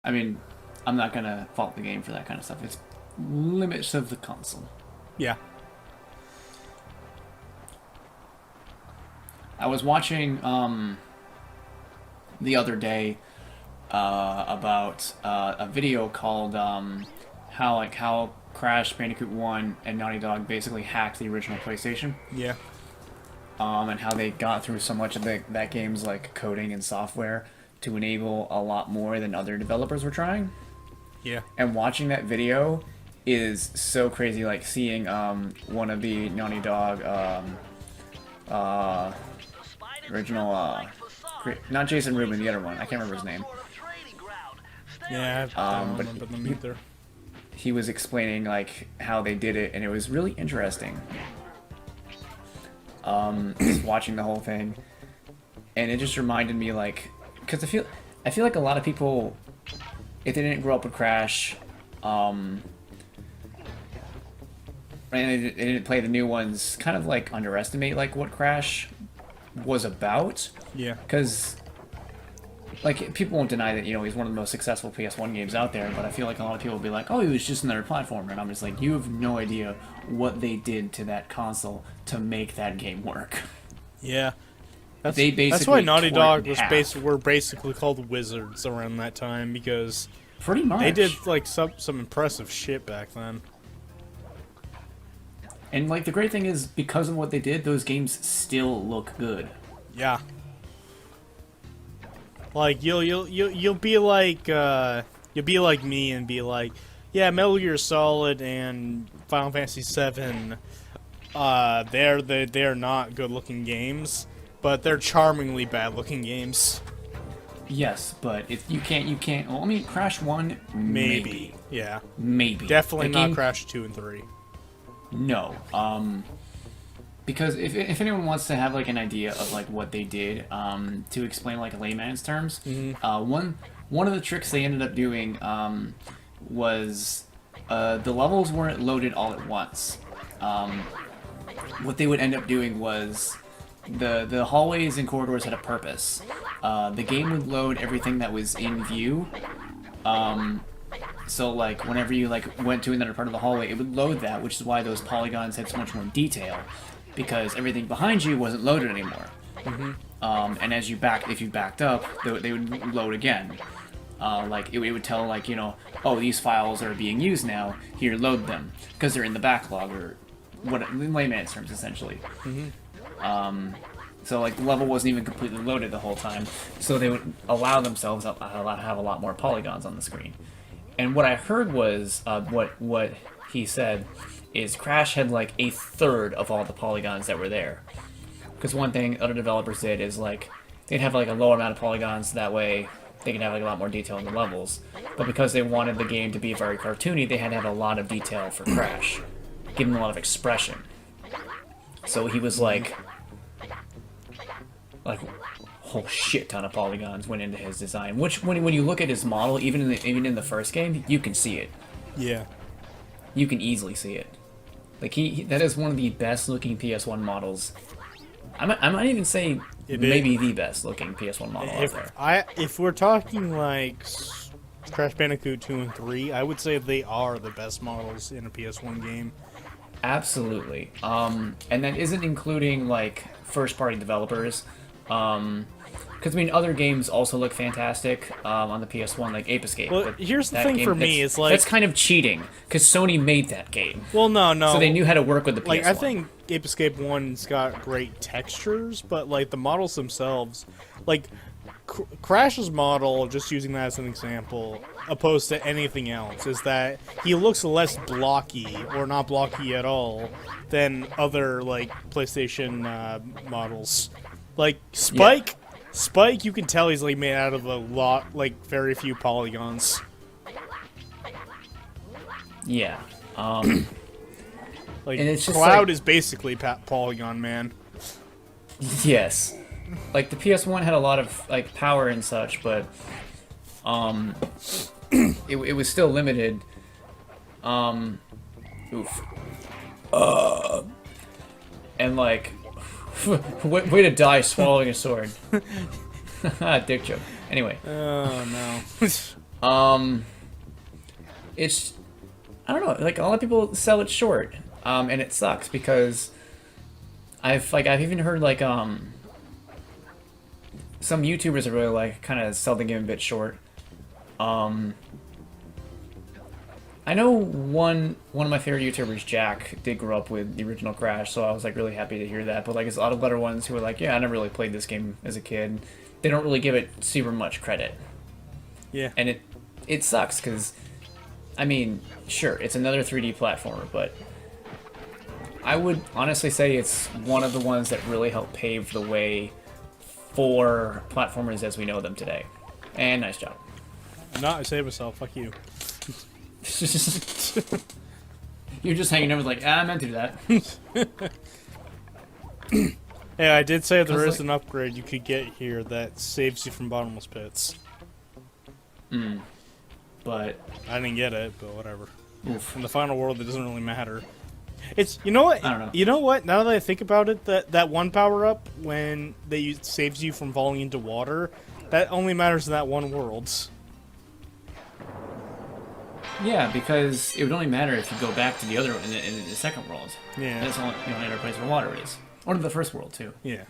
I mean, I'm not gonna fault the game for that kind of stuff. It's limits of the console. Yeah. I was watching the other day about a video called how Crash Bandicoot 1 and Naughty Dog basically hacked the original PlayStation. Yeah. And how they got through so much of that game's like coding and software to enable a lot more than other developers were trying. Yeah. And watching that video is so crazy. Like seeing one of the Naughty Dog original not Jason Rubin, the other one. I can't remember his name. Yeah. I don't But remember them either. he was explaining like how they did it, and it was really interesting. Just watching the whole thing, and it just reminded me like, because I feel like a lot of people, if they didn't grow up with Crash, and they didn't play the new ones, kind of like underestimate like what Crash was about. Yeah. Because like people won't deny that he's one of the most successful PS1 games out there, but I feel like a lot of people will be like, oh, he was just another platformer, and I'm just like, you have no idea what they did to that console to make that game work. Yeah. That's That's why Naughty tore it Dog were basically called wizards around that time, because pretty much they did like some impressive shit back then. And like the great thing is, because of what they did, those games still look good. Yeah. Like you'll be like me and be like, yeah, Metal Gear Solid and Final Fantasy VII, they're not good looking games, but they're charmingly bad looking games. Yes, but you can't. Well, I mean, Crash 1, maybe. Yeah. Maybe. Definitely The not game- Crash 2 and 3. No. Because if anyone wants to have like an idea of like what they did, to explain like layman's terms, one of the tricks they ended up doing was the levels weren't loaded all at once. What they would end up doing was the hallways and corridors had a purpose. The game would load everything that was in view. So like whenever you like went to another part of the hallway, it would load that, which is why those polygons had so much more detail, because everything behind you wasn't loaded anymore. And as if you backed up, they would load again. Like it would tell like oh, these files are being used now. Here, load them because they're in the backlog, or what in layman's terms essentially. So like the level wasn't even completely loaded the whole time, so they would allow themselves to have a lot more polygons on the screen. And what I heard was what he said is Crash had like a third of all the polygons that were there. Because one thing other developers did is like they'd have like a lower amount of polygons, that way they could have like a lot more detail in the levels. But because they wanted the game to be very cartoony, they had to have a lot of detail for Crash, give him a lot of expression. So he was like a whole shit ton of polygons went into his design. Which, when you look at his model, even in the first game, you can see it. Yeah. You can easily see it. Like that is one of the best looking PS1 models. I might even say maybe the best looking PS1 model out there. If we're talking like Crash Bandicoot 2 and 3, I would say they are the best models in a PS1 game. Absolutely. And that isn't including like first party developers. Because I mean, other games also look fantastic on the PS1, like Ape Escape. Well, but here's the that thing game, for me, it's like that's kind of cheating because Sony made that game. Well, no, So they knew how to work with the PS1. like I think Ape Escape 1's got great textures, but like the models themselves, like Crash's model, just using that as an example, opposed to anything else, is that he looks less blocky, or not blocky at all, than other like PlayStation models. Like Spike, you can tell he's like made out of a lot, like very few polygons. Yeah. Like And it's just Cloud like- is basically Polygon Man. Yes. Like the PS1 had a lot of like power and such, but it was still limited. Oof. And like way to die swallowing a sword. Dick joke. Anyway. Oh no. It's, I don't know, like a lot of people sell it short, and it sucks because I've even heard like some YouTubers are really like kind of sell the game a bit short. I know one of my favorite YouTubers, Jack, did grow up with the original Crash, so I was like really happy to hear that. But like, there's a lot of other ones who are like, yeah, I never really played this game as a kid. They don't really give it super much credit. Yeah. And it sucks because, I mean, sure, it's another 3D platformer, but I would honestly say it's one of the ones that really helped pave the way for platformers as we know them today. And nice job. Not I saved myself. Fuck you. You're just hanging over like, I meant to do that. Hey, I did say there is like, an upgrade you could get here that saves you from bottomless pits. But I didn't get it, but whatever. oof. In the final world, it doesn't really matter. It's, you know what? I don't know. You know what? Now that I think about it, that one power up when saves you from falling into water, that only matters in that one world. Yeah, because it would only matter if you go back to the other in the second world. Yeah. That's the only other place where water is, or to the first world too. Yeah.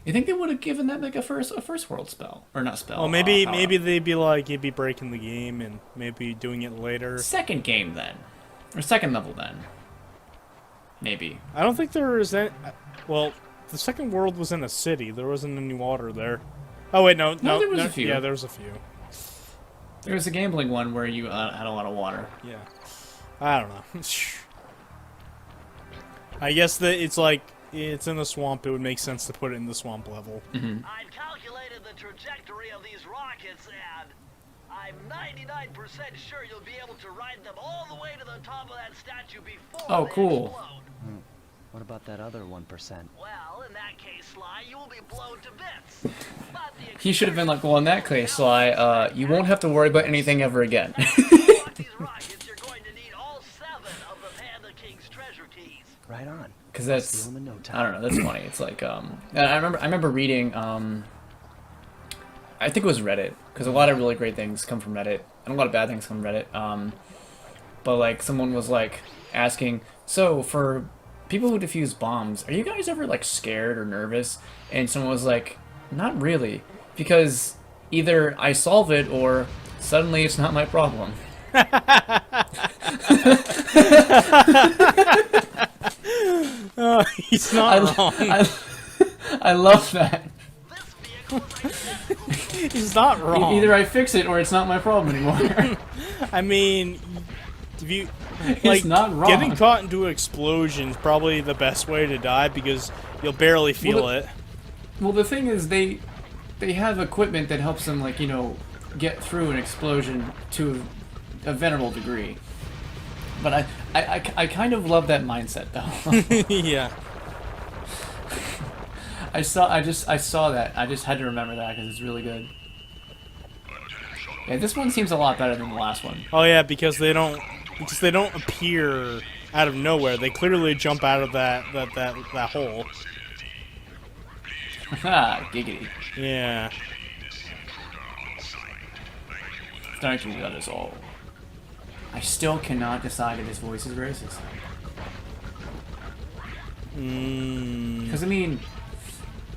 You think they would have given that like a first world spell or not spell? Well, maybe they'd be like, you'd be breaking the game and maybe doing it later. Second game then, or second level then. Maybe. I don't think there was any. Well, the second world was in a city. There wasn't any water there. Oh wait, no, there was a few. Yeah, there was a few. There was a gambling one where you had a lot of water. Yeah. I don't know. I guess that it's like it's in the swamp. It would make sense to put it in the swamp level. Mm-hmm. I've calculated the trajectory of these rockets, and I'm 99% sure you'll be able to ride them all the way to the top of that statue before Oh, they cool. explode. What about that other 1%? Well, in that case, Sly, you will be blown to bits. But the He should have been like, well, in that case, Sly, you won't have to worry about anything ever again. to unlock these rockets, you're going to need all 7 of the Panda King's treasure keys. Right on. Because that's, Steal 'em in no time. I don't know, that's funny. It's like, I remember reading, I think it was Reddit, because a lot of really great things come from Reddit, and a lot of bad things come from Reddit. But like, someone was like asking, so for people who defuse bombs, are you guys ever like scared or nervous? And someone was like, not really, because either I solve it or suddenly it's not my problem. He's not wrong. I love that. This vehicle is identical. He's not wrong. Either I fix it or it's not my problem anymore. I mean, if you It's like not wrong. getting caught into an explosion is probably the best way to die because you'll barely feel Well, it. Well, the thing is, they have equipment that helps them, like, you know, get through an explosion to a venerable degree. But I kind of love that mindset, though. Yeah. I saw that. I just had to remember that because it's really good. Yeah, this one seems a lot better than the last one. Oh yeah, because they don't appear out of nowhere. They clearly jump out of that hole. Ha, giggity. Yeah. Thank you, that is all. I still cannot decide if his voice is racist. Because, I mean,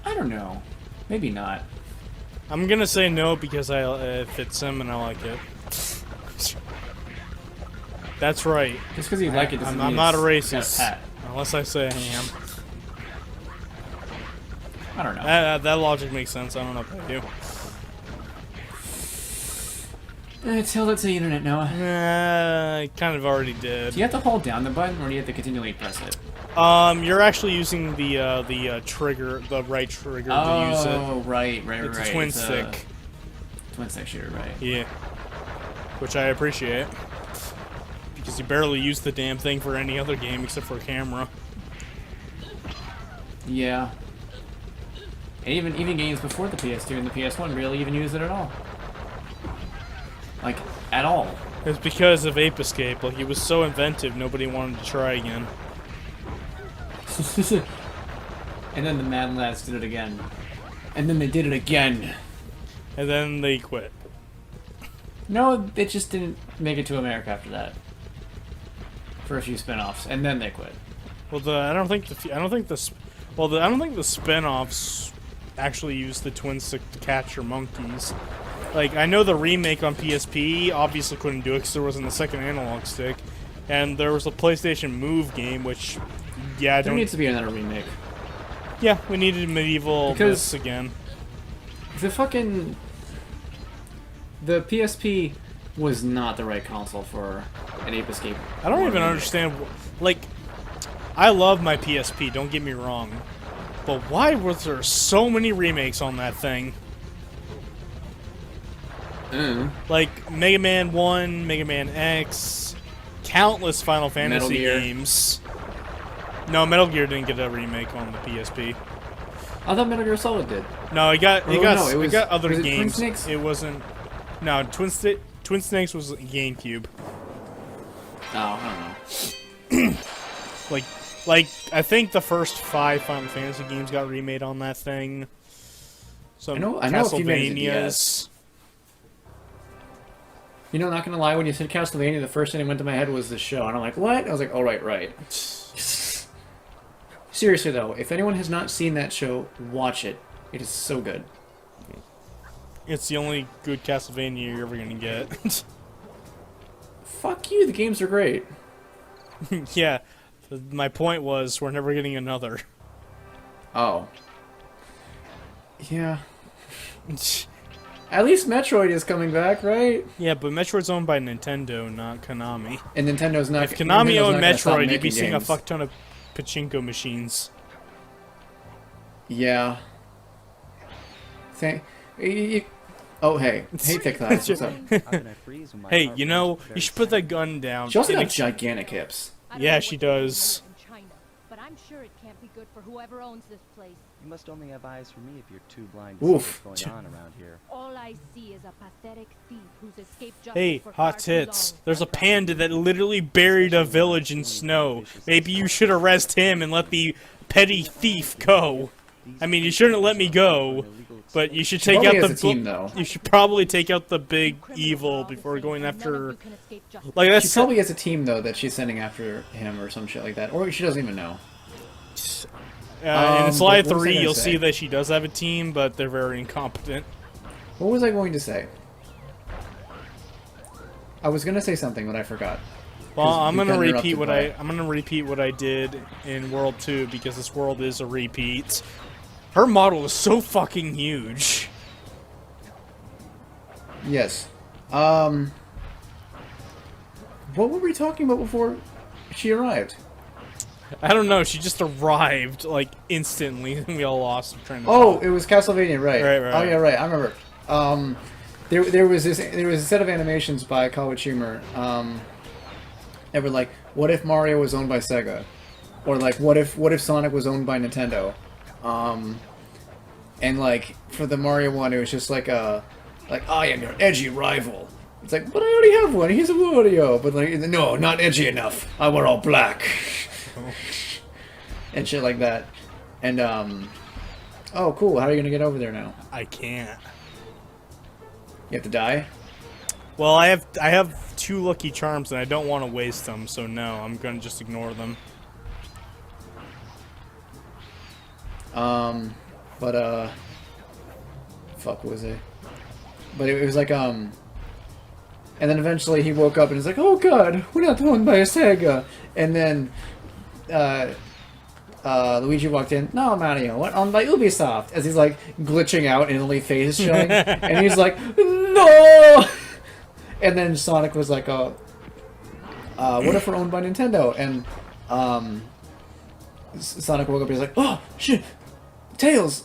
I don't know. Maybe not. I'm gonna say no because it fits him and I like it. That's right. Just because you like it doesn't I'm mean not a it's got racist. pat. Unless I say I am. I don't know. That logic makes sense. I don't know if I do. Tell that to the internet, Noah. I kind of already did. Do you have to hold down the button, or do you have to continually press it? You're actually using the trigger, the right trigger to use it. Oh, right. It's a twin stick. Twin stick shooter, right. Yeah. Which I appreciate. Because you barely use the damn thing for any other game except for a camera. Yeah. And even games before the PS2 and the PS1 barely even use it at all. Like, at all. It's because of Ape Escape. Like, it was so inventive, nobody wanted to try again. And then the Mad Lads did it again. And then they did it again. And then they quit. No, it just didn't make it to America after that. For a few spin-offs, and then they quit. Well, I don't think the spin-offs actually use the twin stick to capture monkeys. Like, I know the remake on PSP obviously couldn't do it because there wasn't a second analog stick, and there was a PlayStation Move game, which, yeah, There needs to be another remake. yeah, we needed medieval Because- this again. The PSP was not the right console for an Ape Escape. I don't 1 even remake. understand. Like, I love my PSP. Don't get me wrong, but why was there so many remakes on that thing? Like Mega Man 1, Mega Man X, countless Final Fantasy Gear. games. No, Metal Gear didn't get a remake on the PSP. I thought Metal Gear Solid did. No, it got other was it Twin games. Snakes? It wasn't. No, Twin Snakes was GameCube. Oh, I don't know. Like I think the first 5 Final Fantasy games got remade on that thing. Some I know a few made it to Castlevanias. You know, not gonna lie, when you said Castlevania, the first thing that went to my head was this show, and I'm like, what? I was like, oh, right. Seriously, though, if anyone has not seen that show, watch it. It is so good. It's the only good Castlevania you're ever gonna get. Fuck you, the games are great. Yeah, my point was we're never getting another. Oh. Yeah. At least Metroid is coming back, right? Yeah, but Metroid's owned by Nintendo, not Konami. And Nintendo's not. If Konami Nintendo's owned not gonna stop Metroid, you'd be making seeing a games. fuck ton of pachinko machines. Yeah. Oh, hey, Thick Thighs, what's up? How can I freeze when my Hey, heart you know, beats you very should put that steady? gun down. She also And got ex- gigantic hips. Yeah, she does. In China, but I'm sure it can't be good for whoever owns this place. You must only have eyes for me if you're too blind to Oof. see what's going on around here. All I see is a pathetic thief who's escaped justice Hey, for hot far too tits. long. There's a panda that literally buried a village in snow. Maybe you should arrest him and let the petty thief go. I mean, you shouldn't let me go, but you should take out Probably the as a team, though. You should probably take out the big Criminals are evil all the before same, going and none of after. you can escape justice. Like She that's probably has a team, though, that she's sending after him or some shit like that. Or she doesn't even know. in Sly what was I 3, gonna you'll say? see that she does have a team, but they're very incompetent. What was I going to say? I was going to say something, but I forgot. Well, 'Cause I'm we gonna got repeat interrupted what by- I'm gonna repeat what I did in World 2 because this world is a repeat. Her model is so fucking huge. Yes. What were we talking about before she arrived? I don't know. She just arrived like instantly, and we all lost trying to. Oh, it was Castlevania, right? Right. Oh yeah, right. I remember. There was a set of animations by Kawachimura. That were like, what if Mario was owned by Sega, or like, what if Sonic was owned by Nintendo, and like for the Mario one, it was just like I am your edgy rival. It's like, but I already have one. He's a Wario. But like, no, not edgy enough. I wear all black. And shit like that. And oh, cool. How are you gonna get over there now? I can't. You have to die. Well, I have 2 lucky charms, and I don't want to waste them. So no, I'm gonna just ignore them. Fuck, what was it? But it was like and then eventually he woke up and he's like, oh god, we're not owned by a Sega. And then Luigi walked in. No, Mario, what on by Ubisoft? As he's like glitching out and only face is showing, and he's like, no. And then Sonic was like, what if we're owned by Nintendo? And Sonic woke up and he's like, oh shit, Tails,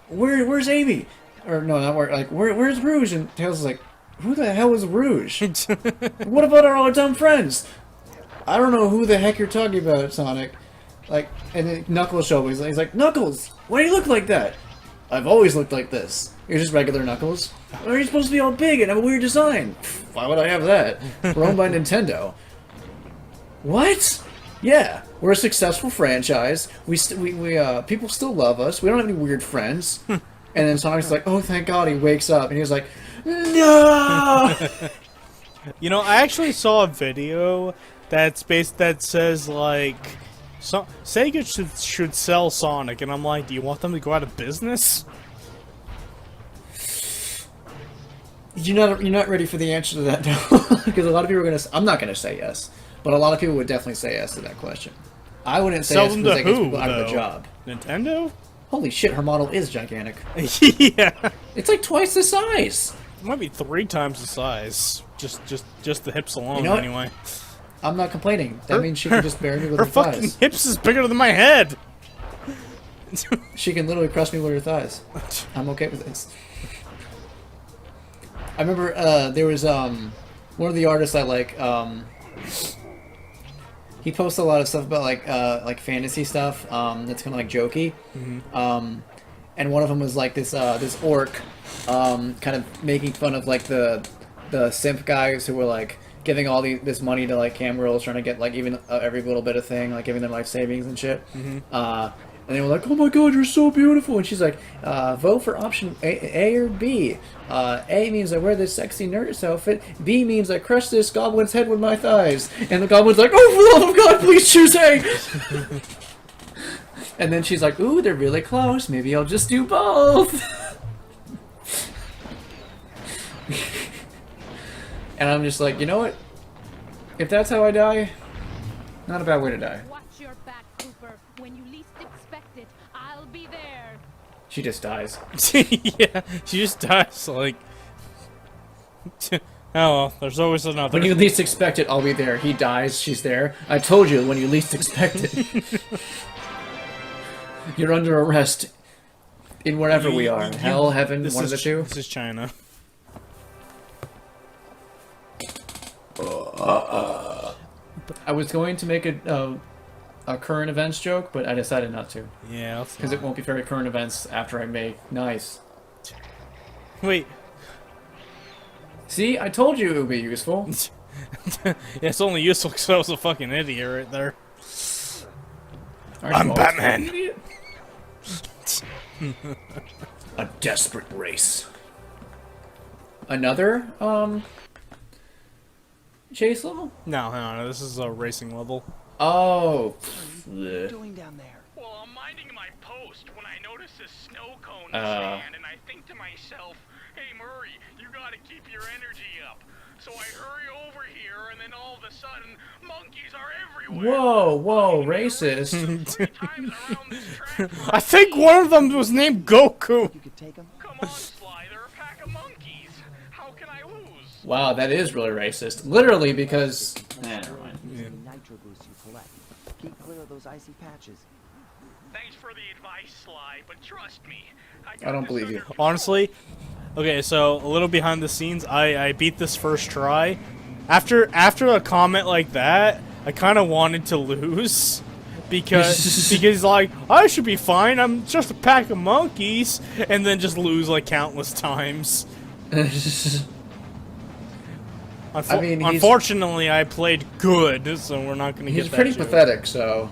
where's Amy? Or no, not where. Like where's Rouge? And Tails is like, who the hell is Rouge? What about our dumb friends? I don't know who the heck you're talking about, Sonic. Like, and then Knuckles shows up. He's like, Knuckles, why do you look like that? I've always looked like this. You're just regular Knuckles. Or are you supposed to be all big and have a weird design? Why would I have that? We're owned by Nintendo. What? Yeah, we're a successful franchise. We people still love us. We don't have any weird friends. And then Sonic's like, oh, thank God. He wakes up and he's like, No! You know, I actually saw a video that says like, Sega should sell Sonic, and I'm like, do you want them to go out of business? You're not ready for the answer to that, though, because a lot of people are gonna. I'm not gonna say yes, but a lot of people would definitely say yes to that question. I wouldn't say Sell yes them because to that gets who, people out of though? a job. Nintendo? Holy shit, her model is gigantic. Yeah. It's like twice the size. It might be 3 times the size. Just the hips alone, You know what? anyway. I'm not complaining. That means she can just bury me with Her her fucking thighs. hips is bigger than my head. She can literally crush me with her thighs. I'm okay with this. I remember there was one of the artists I like. He posts a lot of stuff about like fantasy stuff. That's kind of like jokey. And one of them was like this orc, kind of making fun of like the simp guys who were like giving all this money to like cam girls, trying to get like even every little bit of thing, like giving them life savings and shit. And they were like, "Oh my God, you're so beautiful!" And she's like, "Vote for option A or B. A means I wear this sexy nurse outfit. B means I crush this goblin's head with my thighs." And the goblin's like, "Oh, for the love of God, please choose A." And then she's like, "Ooh, they're really close. Maybe I'll just do both." And I'm just like, you know what? If that's how I die, not a bad way to die. Watch your back, Cooper. When you least expect it, I'll be there. She just dies. Yeah, she just dies like. Oh well, there's always another. When you least expect it, I'll be there. He dies, she's there. I told you, when you least expect it. You're under arrest in wherever we are. Hell, heaven, one of the two. This is China. I was going to make a current events joke, but I decided not to. Yeah, Because it won't be very current events after I make nice. Wait. See, I told you it would be useful. Yeah, it's only useful because I was a fucking idiot right there. Aren't I'm you always Batman. an idiot? A desperate race. Another, chase level? No, this is a racing level. Oh. Doing down there. Well, I'm minding my post when I notice this snow cone in the sand, and I think to myself, hey, Murray, you gotta keep your energy up. So I hurry over here, and then all of a sudden, monkeys are everywhere. Whoa, racist. 3 times around this track. I think one of them was named Goku. You could take them. Come on, Sly, they're a pack of monkeys. How can I lose? Wow, that is really racist. Literally, because... never mind. Using the nitro boost you collect. Keep clear of those icy patches. Thanks for the advice, Sly, but trust me. I don't believe you. Honestly, okay, so a little behind the scenes, I beat this first try. After a comment like that, I kind of wanted to lose. Because like, I should be fine, I'm just a pack of monkeys, and then just lose like countless times. I mean, unfortunately, I played good, so we're not going to get he's that pretty joke. pathetic, so...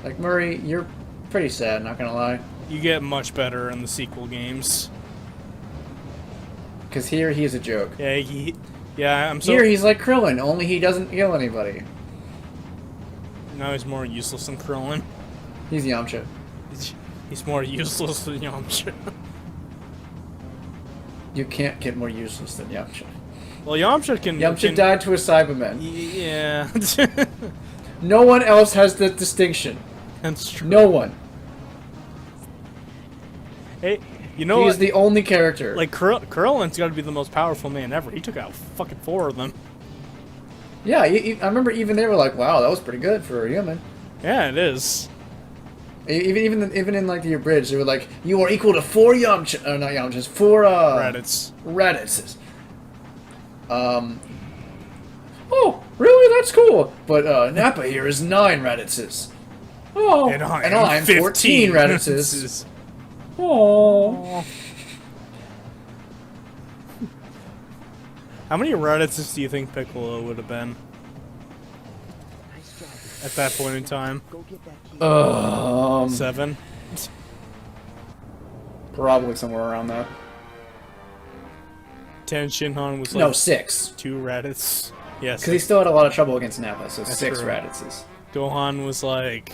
Like, Murray, you're pretty sad, not gonna lie. You get much better in the sequel games. Because here, he's a joke. Yeah, I'm so... Here, he's like Krillin, only he doesn't kill anybody. Now he's more useless than Krillin. He's Yamcha. He's more useless than Yamcha. You can't get more useless than Yamcha. Well, Yamcha can... Yamcha died to a Cyberman. Yeah. No one else has that distinction. That's true. No one. Hey, you know He's what? the only character. Like, Krillin's got to be the most powerful man ever. He took out fucking 4 of them. Yeah, I remember even they were like, wow, that was pretty good for a human. Yeah, it is. Even in like the abridged, they were like, you are equal to 4 Yamcha, not Yamchas, 4 Reddits. Reddits. Oh, really? That's cool. But Nappa here is 9 Redditses. Oh, and I'm 14 Redditses. Oh. How many Reddits do you think Piccolo would have been Nice job. at that point in time? Go get that key. 7. Probably somewhere around that. 10 Shinhan was like No, 6. 2 Raditz. Yes. Because he still had a lot of trouble against Nappa, so That's 6 true. Raditzes. Gohan was like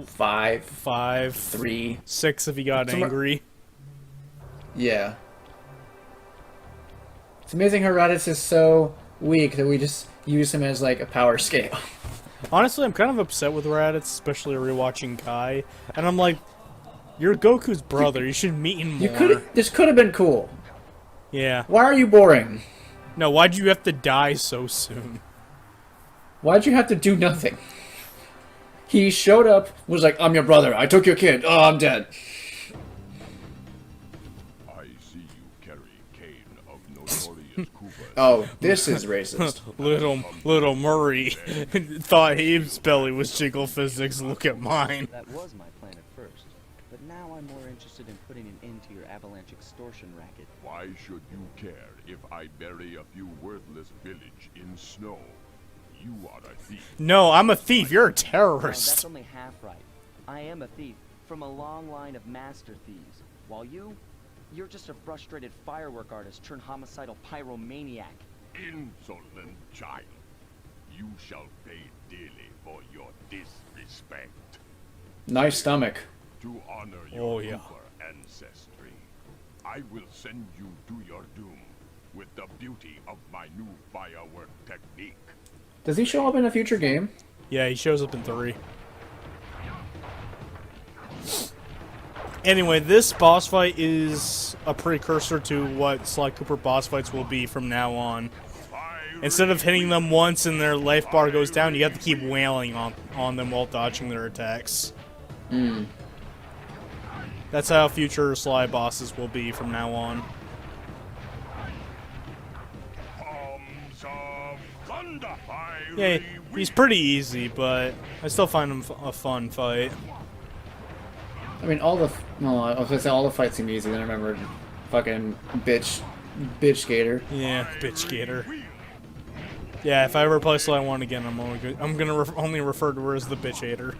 5, 5, 3. 6 if he got Somewhere- angry. Yeah. It's amazing how Raditz is so weak that we just use him as like a power scale. Honestly, I'm kind of upset with Raditz, especially rewatching Kai. And I'm like, you're Goku's brother. You should meet him more. This could have been cool. Yeah. Why are you boring? No, why'd you have to die so soon? Why'd you have to do nothing? He showed up, was like, I'm your brother. I took your kid. Oh, I'm dead. I see you carry cane of notorious Koopas. Oh, this is racist. Little Murray thought Abe's belly was jiggle physics. Look at mine. That was my plan at first, but now I'm more interested in putting an end to your avalanche extortion racket. Why should you care if I bury a few worthless village in snow? You are a thief. No, I'm a thief. You're a Now, that's terrorist. only half right. I am a thief from a long line of master thieves, while you're just a frustrated firework artist turned homicidal pyromaniac. Insolent child. You shall pay dearly for your disrespect. Nice stomach. To honor Oh, your yeah. Koopa ancestry, I will send you to your doom with the beauty of my new firework technique. Does he show up in a future game? Yeah, he shows up in 3. Anyway, this boss fight is a precursor to what Sly Cooper boss fights will be from now on. Instead of hitting them once and their life bar goes down, you have to keep wailing on them while dodging their attacks. That's how future Sly bosses will be from now on. Palms of thunder, Yeah, fiery he's pretty easy, but I still find him a fun fight. I mean, all the I was gonna say all the fights seem easy. Then I remembered fucking bitch skater. Yeah, bitch gator. Yeah, if I ever play Sly 1 again, I'm gonna only refer to her as the bitch hater.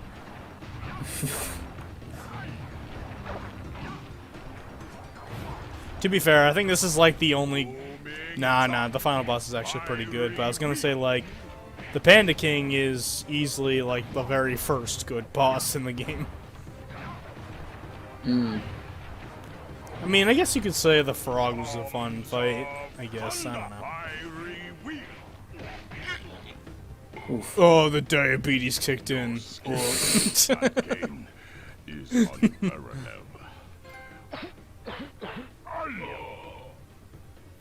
To be fair, I think this is like the only. Nah, the final boss is actually pretty good. But I was gonna say like, the Panda King is easily like the very first good boss in the game. I mean, I guess you could say the frog was a fun fight. I guess I don't know. Oof. Oh, the diabetes kicked in. Oh. Is unparalleled.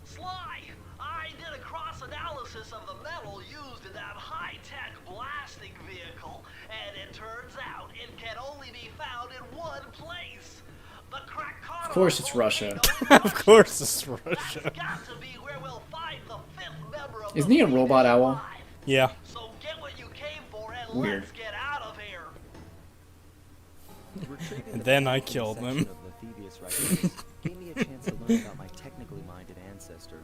Sly, I did a cross-analysis of the metal used in that high-tech blasting vehicle, and it turns out it can only be found in one place. The Krakatoa Of course it's Russia. Of course it's Russia. Got to be where we'll find the 5th member of Isn't the he a Thievius robot owl? Tribe. Yeah. So get what you came for and Weird. let's get out of here. Retrieving And the then I Phantom killed section him. of the Thievius Raccoonus gave me a chance to learn about my technically minded ancestor,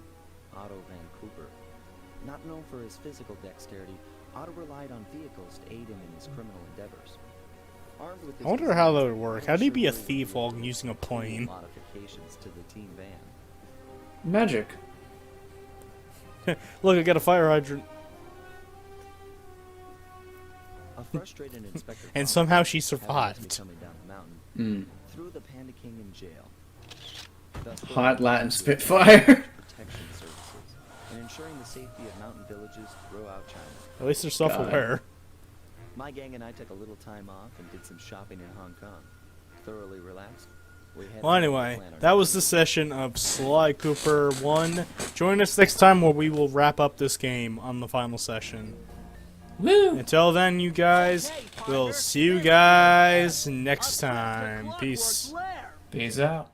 Otto Van Cooper. Not known for his physical dexterity, Otto relied on vehicles to aid him in his criminal endeavors. Armed with his I wonder how that would design, work. I'm How'd he sure be a will thief while able to using a make plane? modifications to the team van. Magic. Look, I got a fire hydrant. A frustrated Inspector And Fox, somehow she having watched me survived. coming down the mountain, Mm. threw the Panda King in jail. Thus Hot building Latin a Spitfire. protection services and ensuring the safety of mountain villages throughout China. At least they're self-aware. My gang and I took a little time off and did some shopping in Hong Kong. Thoroughly relaxed. We headed Well, out to anyway, plan our that was the next session of Sly Cooper 1. Join us next time where we will wrap up this game on the final session. Woo! Until then, you guys, we'll see you guys next time. Peace. Peace out.